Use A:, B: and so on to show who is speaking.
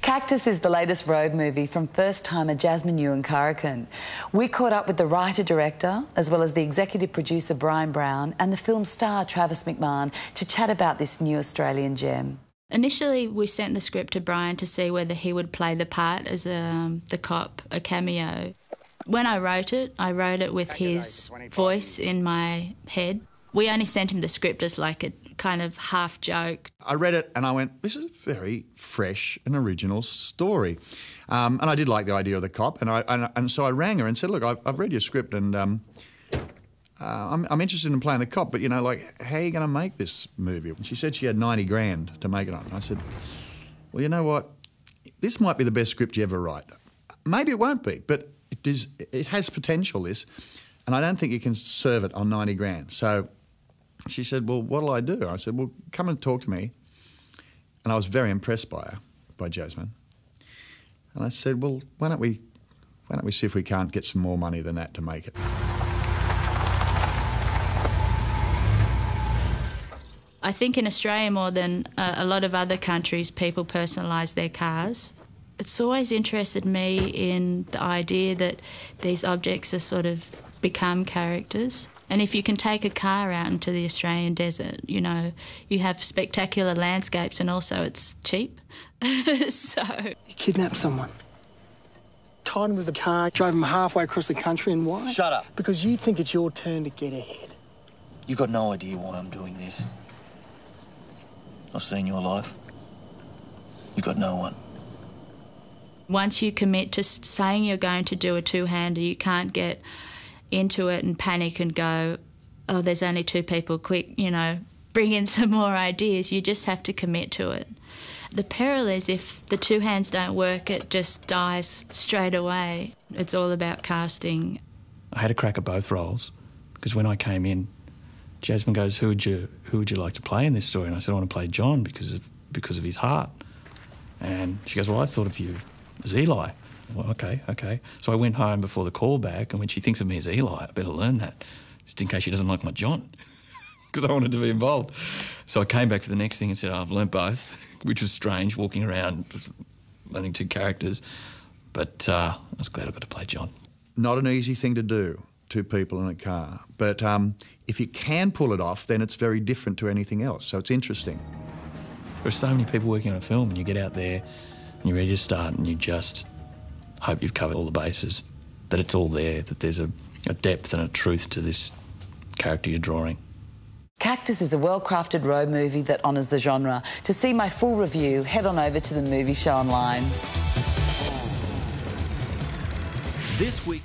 A: Cactus is the latest road movie from first-timer Jasmine, Yuen, Carrucan. We caught up with the writer-director, as well as the executive producer Bryan and the film star Travis McMahon to chat about this new Australian gem.
B: Initially, we sent the script to Bryan to see whether he would play the part as the cop, a cameo. When I wrote it with his voice in my head. We only sent him the script as like a kind of half joke.
C: I read it and I went, this is a very fresh and original story. And I did like the idea of the cop, and so I rang her and said, look, I've read your script and I'm interested in playing the cop, but, you know, like, how are you going to make this movie? And she said she had 90 grand to make it on. And I said, well, you know what? This might be the best script you ever write. Maybe it won't be, but it has potential, this, and I don't think you can serve it on 90 grand. So she said, well, what'll I do? I said, well, come and talk to me. And I was very impressed by her, by Jasmine. And I said, well, why don't we see if we can't get some more money than that to make it?
B: I think in Australia more than a lot of other countries, people personalise their cars. It's always interested me in the idea that these objects are sort of become characters. And if you can take a car out into the Australian desert, you know, you have spectacular landscapes and also it's cheap. So...
D: You kidnapped someone, tied him with a car, drove him halfway across the country, and why?
E: Shut up.
D: Because you think it's your turn to get ahead.
E: You've got no idea why I'm doing this. I've seen your life. You've got no one.
B: Once you commit to saying you're going to do a two-hander, you can't get into it and panic and go, oh, there's only two people, quick, you know, bring in some more ideas. You just have to commit to it. The peril is if the two hands don't work, it just dies straight away. It's all about casting.
F: I had a crack at both roles because when I came in, Jasmine goes, who would you like to play in this story? And I said, I want to play John because of his heart. And she goes, well, I thought of you as Eli. Well, okay. So I went home before the call back, and when she thinks of me as Eli, I better learn that, just in case she doesn't like my John, because I wanted to be involved. So I came back for the next thing and said, I've learnt both, which was strange, walking around just learning two characters. But I was glad I got to play John.
C: Not an easy thing to do, two people in a car. But if you can pull it off, then it's very different to anything else. So it's interesting.
F: There are so many people working on a film, and you get out there and you're ready to start and you just hope you've covered all the bases, that it's all there, that there's a depth and a truth to this character you're drawing.
A: Cactus is a well-crafted road movie that honours the genre. To see my full review, head on over to the Movie Show online.
E: This week...